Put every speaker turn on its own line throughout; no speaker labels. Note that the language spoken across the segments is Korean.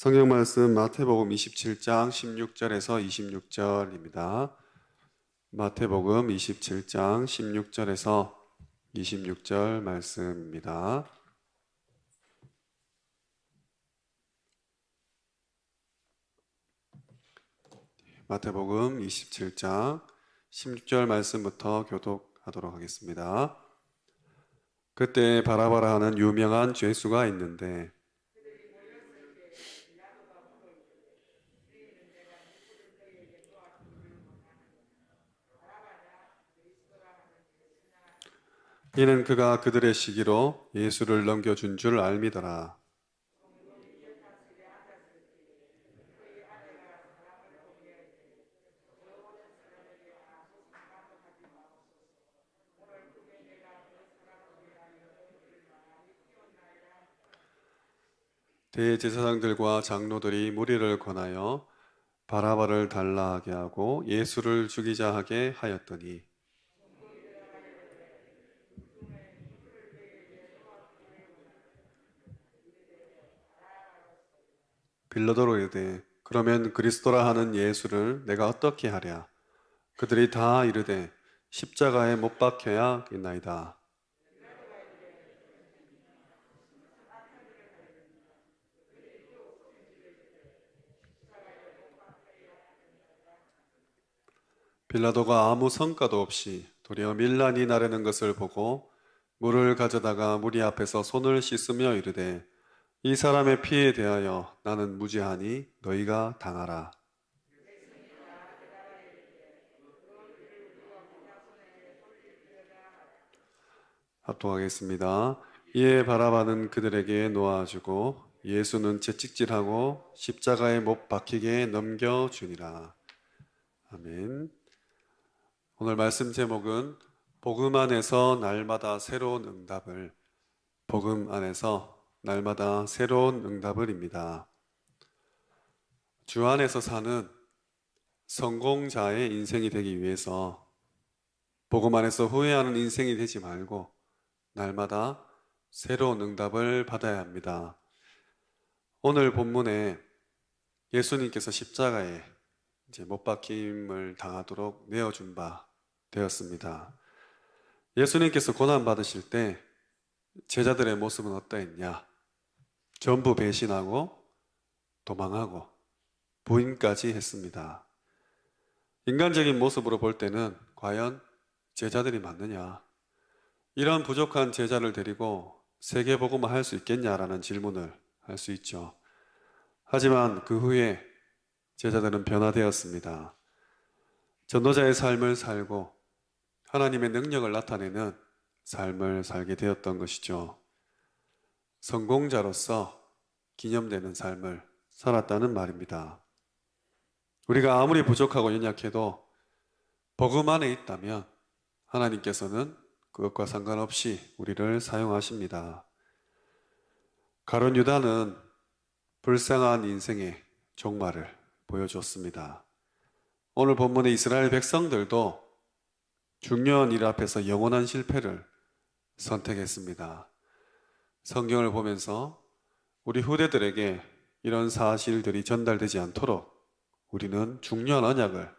성경 말씀 마태복음 27장 16절에서 26절입니다. 마태복음 27장 16절에서 26절 말씀입니다. 마태복음 27장 16절 말씀부터 교독하도록 하겠습니다. 그때 바라바라 하는 유명한 죄수가 있는데 이는 그가 그들의 시기로 예수를 넘겨준 줄 알미더라. 대제사장들과 장로들이 무리를 권하여 바라바를 달라 하게 하고 예수를 죽이자 하게 하였더니 빌라도로 이르되 그러면 그리스도라 하는 예수를 내가 어떻게 하랴? 그들이 다 이르되 십자가에 못 박혀야 겠나이다. 빌라도가 아무 성과도 없이 도리어 밀란이 나르는 것을 보고 물을 가져다가 무리 앞에서 손을 씻으며 이르되 이 사람의 피에 대하여 나는 무죄하니 너희가 당하라. 합독하겠습니다. 이에 바라바는 그들에게 놓아주고 예수는 채찍질하고 십자가에 못 박히게 넘겨주니라. 아멘. 오늘 말씀 제목은 복음 안에서 날마다 새로운 응답을, 복음 안에서 날마다 새로운 응답을입니다. 주 안에서 사는 성공자의 인생이 되기 위해서 복음 안에서 후회하는 인생이 되지 말고 날마다 새로운 응답을 받아야 합니다. 오늘 본문에 예수님께서 십자가에 못 박힘을 당하도록 내어준 바 되었습니다. 예수님께서 고난받으실 때 제자들의 모습은 어떠했냐? 전부 배신하고 도망하고 부인까지 했습니다. 인간적인 모습으로 볼 때는 과연 제자들이 맞느냐? 이런 부족한 제자를 데리고 세계복음을 할 수 있겠냐라는 질문을 할 수 있죠. 하지만 그 후에 제자들은 변화되었습니다. 전도자의 삶을 살고 하나님의 능력을 나타내는 삶을 살게 되었던 것이죠. 성공자로서 기념되는 삶을 살았다는 말입니다. 우리가 아무리 부족하고 연약해도 복음 안에 있다면 하나님께서는 그것과 상관없이 우리를 사용하십니다. 가룟 유다는 불쌍한 인생의 종말을 보여줬습니다. 오늘 본문의 이스라엘 백성들도 중요한 일 앞에서 영원한 실패를 선택했습니다. 성경을 보면서 우리 후대들에게 이런 사실들이 전달되지 않도록 우리는 중요한 언약을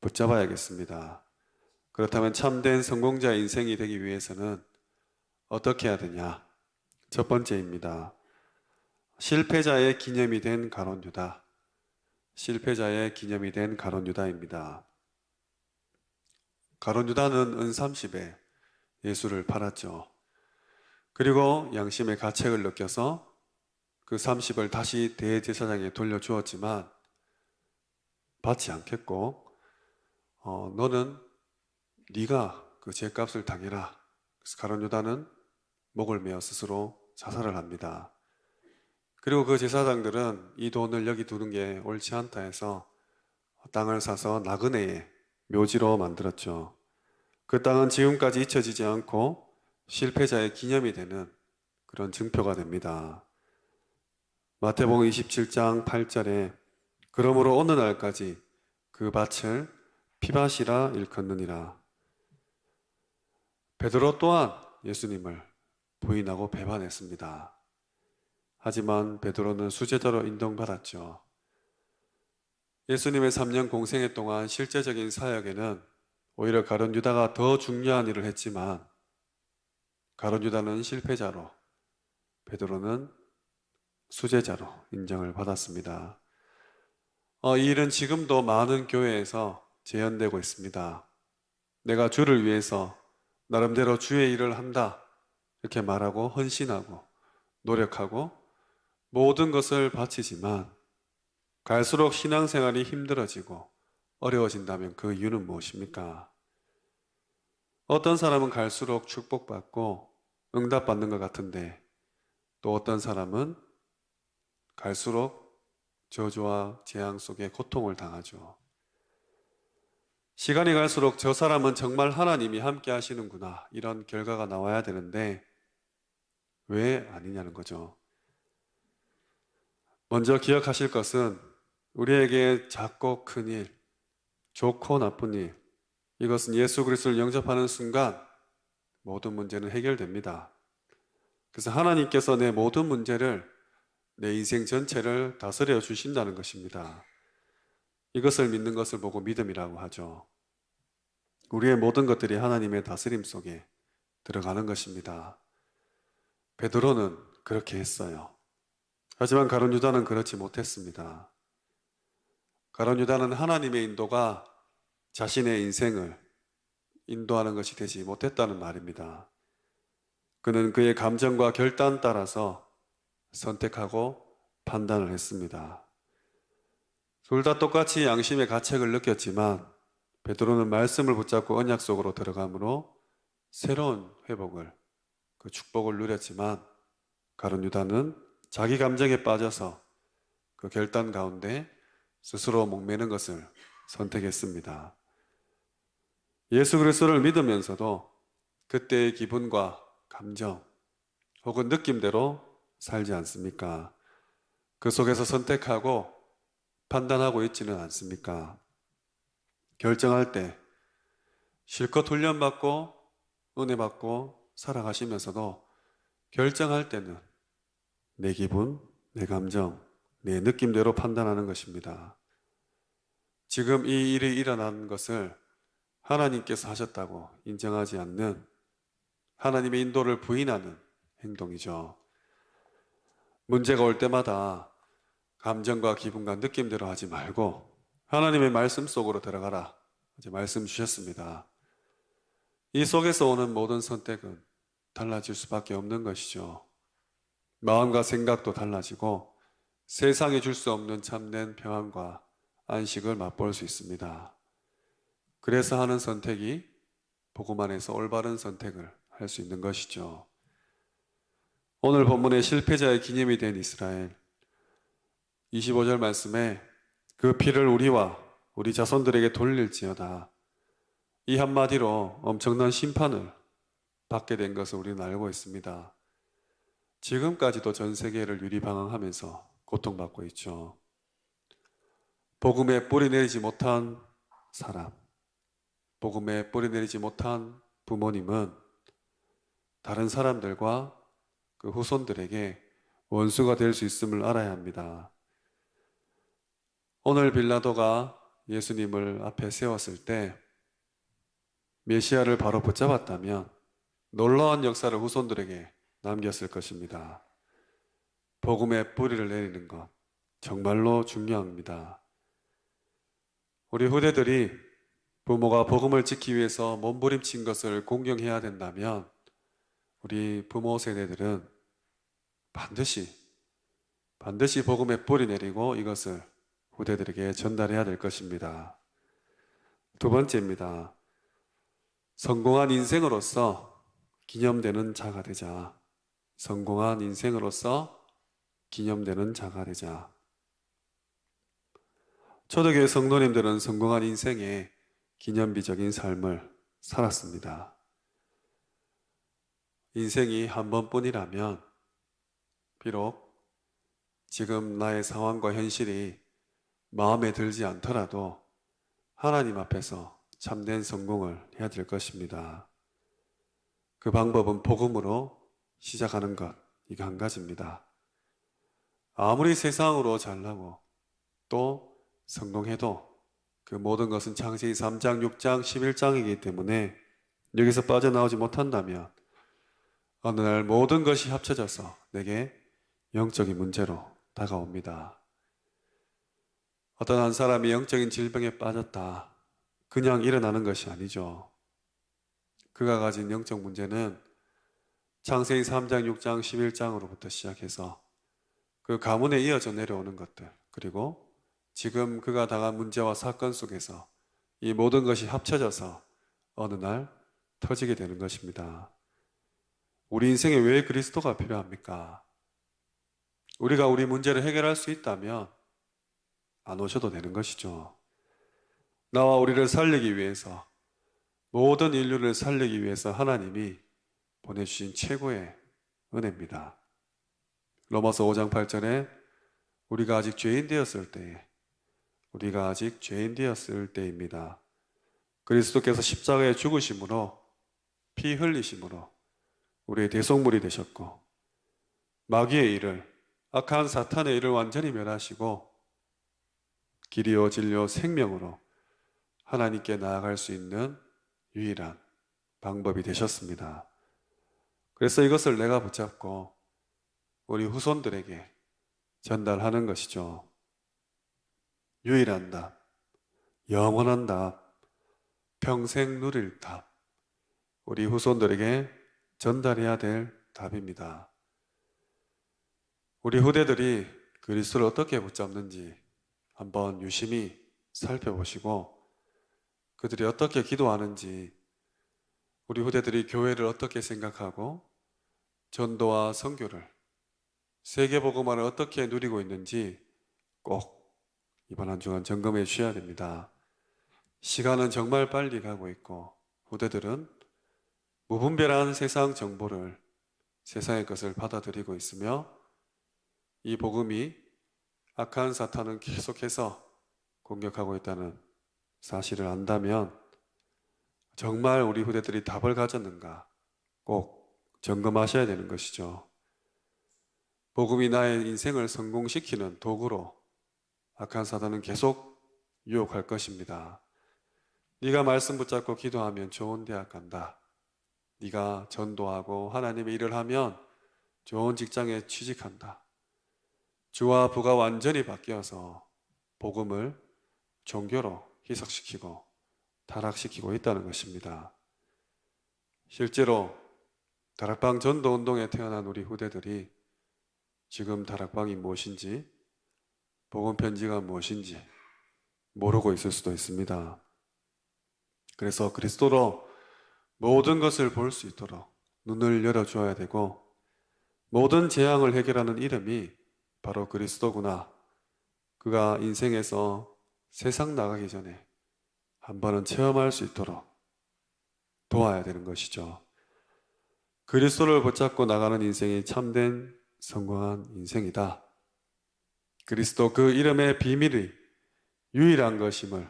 붙잡아야겠습니다. 그렇다면 참된 성공자의 인생이 되기 위해서는 어떻게 해야 되냐? 첫 번째입니다. 실패자의 기념이 된 가룟 유다. 실패자의 기념이 된 가룟 유다입니다. 가룟 유다는 은 30에 예수를 팔았죠. 그리고 양심의 가책을 느껴서 그 30을 다시 대제사장에 돌려주었지만 받지 않겠고 너는 네가 그 죄값을 당해라. 그래서 가룟 유다는 목을 메어 스스로 자살을 합니다. 그리고 그 제사장들은 이 돈을 여기 두는 게 옳지 않다 해서 땅을 사서 나그네의 묘지로 만들었죠. 그 땅은 지금까지 잊혀지지 않고 실패자의 기념이 되는 그런 증표가 됩니다. 마태복음 27장 8절에 그러므로 어느 날까지 그 밭을 피밭이라 일컫느니라. 베드로 또한 예수님을 부인하고 배반했습니다. 하지만 베드로는 수제자로 인정받았죠. 예수님의 3년 공생애 동안 실제적인 사역에는 오히려 가룟 유다가 더 중요한 일을 했지만 가룟 유다는 실패자로, 베드로는 수제자로 인정을 받았습니다. 이 일은 지금도 많은 교회에서 재현되고 있습니다. 내가 주를 위해서 나름대로 주의 일을 한다 이렇게 말하고 헌신하고 노력하고 모든 것을 바치지만 갈수록 신앙생활이 힘들어지고 어려워진다면 그 이유는 무엇입니까? 어떤 사람은 갈수록 축복받고 응답받는 것 같은데 또 어떤 사람은 갈수록 저주와 재앙 속에 고통을 당하죠. 시간이 갈수록 저 사람은 정말 하나님이 함께 하시는구나 이런 결과가 나와야 되는데 왜 아니냐는 거죠. 먼저 기억하실 것은 우리에게 작고 큰 일, 좋고 나쁜 일, 이것은 예수 그리스도를 영접하는 순간 모든 문제는 해결됩니다. 그래서 하나님께서 내 모든 문제를, 내 인생 전체를 다스려 주신다는 것입니다. 이것을 믿는 것을 보고 믿음이라고 하죠. 우리의 모든 것들이 하나님의 다스림 속에 들어가는 것입니다. 베드로는 그렇게 했어요. 하지만 가룟 유다는 그렇지 못했습니다. 가룟 유다는 하나님의 인도가 자신의 인생을 인도하는 것이 되지 못했다는 말입니다. 그는 그의 감정과 결단 따라서 선택하고 판단을 했습니다. 둘 다 똑같이 양심의 가책을 느꼈지만 베드로는 말씀을 붙잡고 언약 속으로 들어가므로 새로운 회복을, 그 축복을 누렸지만 가룟 유다는 자기 감정에 빠져서 그 결단 가운데 스스로 목매는 것을 선택했습니다. 예수 그리스도를 믿으면서도 그때의 기분과 감정 혹은 느낌대로 살지 않습니까? 그 속에서 선택하고 판단하고 있지는 않습니까? 결정할 때 실컷 훈련받고 은혜 받고 살아가시면서도 결정할 때는 내 기분, 내 감정, 내 느낌대로 판단하는 것입니다. 지금 이 일이 일어난 것을 하나님께서 하셨다고 인정하지 않는, 하나님의 인도를 부인하는 행동이죠. 문제가 올 때마다 감정과 기분과 느낌대로 하지 말고 하나님의 말씀 속으로 들어가라. 이제 말씀 주셨습니다. 이 속에서 오는 모든 선택은 달라질 수밖에 없는 것이죠. 마음과 생각도 달라지고 세상에 줄 수 없는 참된 평안과 안식을 맛볼 수 있습니다. 그래서 하는 선택이 복음 안에서 올바른 선택을 할 수 있는 것이죠. 오늘 본문의 실패자의 기념이 된 이스라엘, 25절 말씀에 그 피를 우리와 우리 자손들에게 돌릴지어다, 이 한마디로 엄청난 심판을 받게 된 것을 우리는 알고 있습니다. 지금까지도 전 세계를 유리방황하면서 고통받고 있죠. 복음에 뿌리 내리지 못한 사람, 복음에 뿌리 내리지 못한 부모님은 다른 사람들과 그 후손들에게 원수가 될 수 있음을 알아야 합니다. 오늘 빌라도가 예수님을 앞에 세웠을 때 메시아를 바로 붙잡았다면 놀라운 역사를 후손들에게 남겼을 것입니다. 복음에 뿌리를 내리는 것 정말로 중요합니다. 우리 후대들이 부모가 복음을 지키기 위해서 몸부림친 것을 공경해야 된다면 우리 부모 세대들은 반드시 복음에 뿌리 내리고 이것을 후대들에게 전달해야 될 것입니다. 두 번째입니다. 성공한 인생으로서 기념되는 자가 되자. 성공한 인생으로서 기념되는 자가 되자. 초대교회 성도님들은 성공한 인생에 기념비적인 삶을 살았습니다. 인생이 한 번뿐이라면 비록 지금 나의 상황과 현실이 마음에 들지 않더라도 하나님 앞에서 참된 성공을 해야 될 것입니다. 그 방법은 복음으로 시작하는 것, 이거 한 가지입니다. 아무리 세상으로 잘나고 또 성공해도 그 모든 것은 창세기 3장, 6장, 11장이기 때문에 여기서 빠져나오지 못한다면 어느 날 모든 것이 합쳐져서 내게 영적인 문제로 다가옵니다. 어떤 한 사람이 영적인 질병에 빠졌다. 그냥 일어나는 것이 아니죠. 그가 가진 영적 문제는 창세기 3장, 6장, 11장으로부터 시작해서 그 가문에 이어져 내려오는 것들, 그리고 지금 그가 당한 문제와 사건 속에서 이 모든 것이 합쳐져서 어느 날 터지게 되는 것입니다. 우리 인생에 왜 그리스도가 필요합니까? 우리가 우리 문제를 해결할 수 있다면 안 오셔도 되는 것이죠. 나와 우리를 살리기 위해서, 모든 인류를 살리기 위해서 하나님이 보내주신 최고의 은혜입니다. 로마서 5장 8절에 우리가 아직 죄인 되었을 때입니다. 그리스도께서 십자가에 죽으심으로, 피 흘리심으로 우리의 대속물이 되셨고, 마귀의 일을, 악한 사탄의 일을 완전히 멸하시고 길이요 진리요 생명으로 하나님께 나아갈 수 있는 유일한 방법이 되셨습니다. 그래서 이것을 내가 붙잡고 우리 후손들에게 전달하는 것이죠. 유일한 답, 영원한 답, 평생 누릴 답, 우리 후손들에게 전달해야 될 답입니다. 우리 후대들이 그리스도를 어떻게 붙잡는지 한번 유심히 살펴보시고, 그들이 어떻게 기도하는지, 우리 후대들이 교회를 어떻게 생각하고 전도와 선교를, 세계복음화를 어떻게 누리고 있는지 꼭 이번 한 주간 점검해 주셔야 됩니다. 시간은 정말 빨리 가고 있고 후대들은 무분별한 세상 정보를, 세상의 것을 받아들이고 있으며 이 복음이 악한 사탄은 계속해서 공격하고 있다는 사실을 안다면 정말 우리 후대들이 답을 가졌는가 꼭 점검하셔야 되는 것이죠. 복음이 나의 인생을 성공시키는 도구로 악한 사탄은 계속 유혹할 것입니다. 네가 말씀 붙잡고 기도하면 좋은 대학 간다. 네가 전도하고 하나님의 일을 하면 좋은 직장에 취직한다. 주와 부가 완전히 바뀌어서 복음을 종교로 희석시키고 타락시키고 있다는 것입니다. 실제로 다락방 전도 운동에 태어난 우리 후대들이 지금 다락방이 무엇인지, 복음 편지가 무엇인지 모르고 있을 수도 있습니다. 그래서 그리스도로 모든 것을 볼 수 있도록 눈을 열어줘야 되고, 모든 재앙을 해결하는 이름이 바로 그리스도구나, 그가 인생에서 세상 나가기 전에 한 번은 체험할 수 있도록 도와야 되는 것이죠. 그리스도를 붙잡고 나가는 인생이 참된 성공한 인생이다. 그리스도 그 이름의 비밀이 유일한 것임을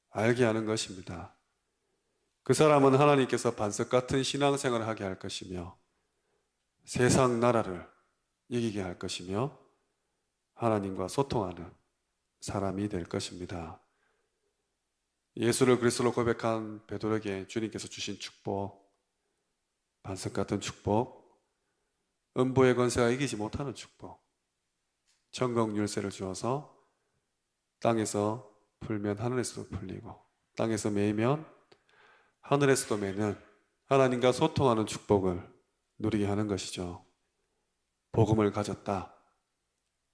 알게 하는 것입니다. 그 사람은 하나님께서 반석 같은 신앙생활을 하게 할 것이며 세상 나라를 이기게 할 것이며 하나님과 소통하는 사람이 될 것입니다. 예수를 그리스도로 고백한 베드로에게 주님께서 주신 축복, 반석 같은 축복, 음부의 권세가 이기지 못하는 축복, 천국 열쇠를 주어서 땅에서 풀면 하늘에서도 풀리고 땅에서 매이면 하늘에서도 매는 하나님과 소통하는 축복을 누리게 하는 것이죠. 복음을 가졌다,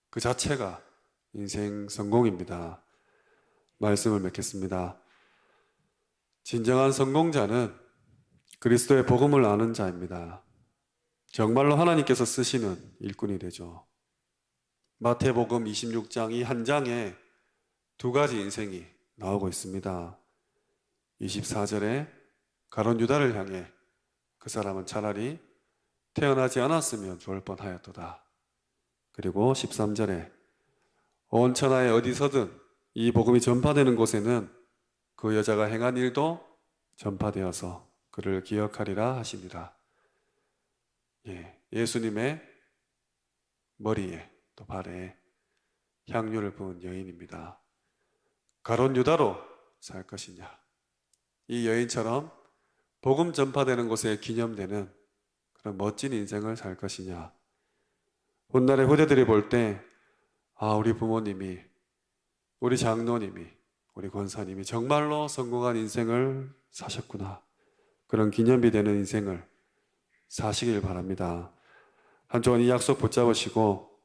그 자체가 인생 성공입니다. 말씀을 맺겠습니다. 진정한 성공자는 그리스도의 복음을 아는 자입니다. 정말로 하나님께서 쓰시는 일꾼이 되죠. 마태복음 26장 이 한 장에 두 가지 인생이 나오고 있습니다. 24절에 가룟 유다를 향해 그 사람은 차라리 태어나지 않았으면 좋을 뻔하였도다. 그리고 13절에 온 천하에 어디서든 이 복음이 전파되는 곳에는 그 여자가 행한 일도 전파되어서 그를 기억하리라 하시니라. 예수님의 머리에 또 발에 향유를 부은 여인입니다. 가론 유다로 살 것이냐? 이 여인처럼 복음 전파되는 곳에 기념되는 그런 멋진 인생을 살 것이냐? 훗날의 후대들이 볼 때, 아, 우리 부모님이, 우리 장로님이, 우리 권사님이 정말로 성공한 인생을 사셨구나. 그런 기념비 되는 인생을 사시길 바랍니다. 한쪽은 이 약속 붙잡으시고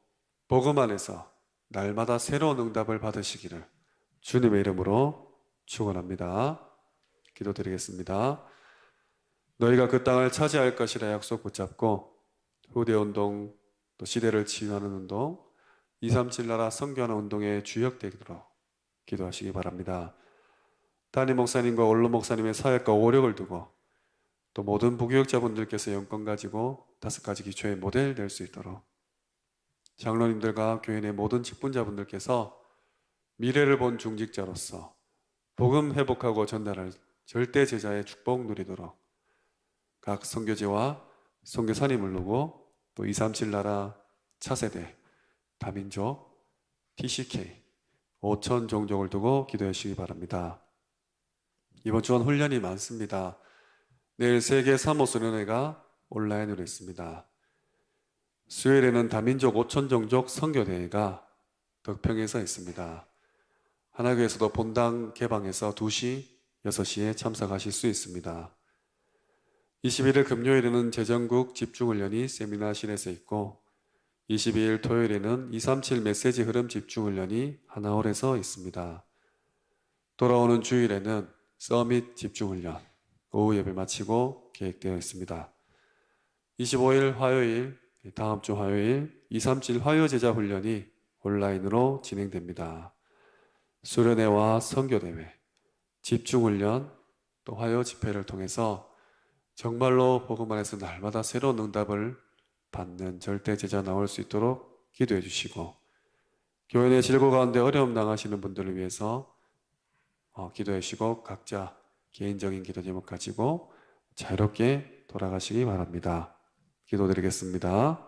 복음 안에서 날마다 새로운 응답을 받으시기를 주님의 이름으로 축원합니다. 기도드리겠습니다. 너희가 그 땅을 차지할 것이라 약속 붙잡고 후대운동, 또 시대를 치유하는 운동, 237 나라 선교하는 운동에 주역되도록 기도하시기 바랍니다. 담임 목사님과 원로 목사님의 사역과 오력을 두고 또 모든 부교육자분들께서 영권 가지고 5가지 기초의 모델 될 수 있도록 장로님들과 교회 내 모든 직분자분들께서 미래를 본 중직자로서 복음 회복하고 전달할 절대 제자의 축복 누리도록 각 선교지와 선교사님을 두고 또 237 나라 차세대, 다민족, TCK, 5천 종족을 두고 기도해 주시기 바랍니다. 이번 주간 훈련이 많습니다. 내일 세계 사모수련회가 온라인으로 있습니다. 수요일에는 다민족 5천 종족 선교대회가 덕평에서 있습니다. 하나교에서도 본당 개방해서 2시, 6시에 참석하실 수 있습니다. 21일 금요일에는 재정국 집중훈련이 세미나실에서 있고 22일 토요일에는 237 메시지 흐름 집중훈련이 하나홀에서 있습니다. 돌아오는 주일에는 서밋 집중훈련 오후 예배 마치고 계획되어 있습니다. 25일 화요일, 다음 주 화요일 237 화요제자 훈련이 온라인으로 진행됩니다. 수련회와 선교대회, 집중훈련, 또 화요 집회를 통해서 정말로 복음 안에서 날마다 새로운 응답을 받는 절대 제자 나올 수 있도록 기도해 주시고 교회 내 질고 가운데 어려움 당하시는 분들을 위해서 기도해 주시고 각자 개인적인 기도 제목 가지고 자유롭게 돌아가시기 바랍니다. 기도드리겠습니다.